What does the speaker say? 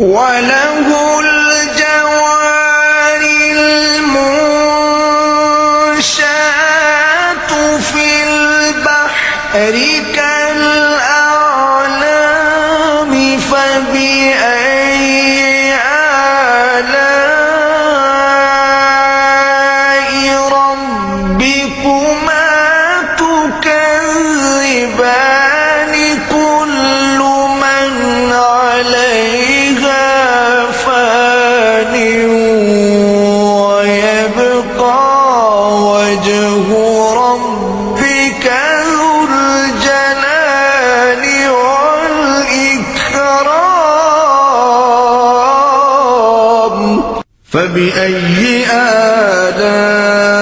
وله الجوار المنشآت في البحر كالأعلام فبأي آلاء ربكما تكذبان كل من عليها فان ويبقى وجه ربك ذو الجلال والإكرام فبأي آلاء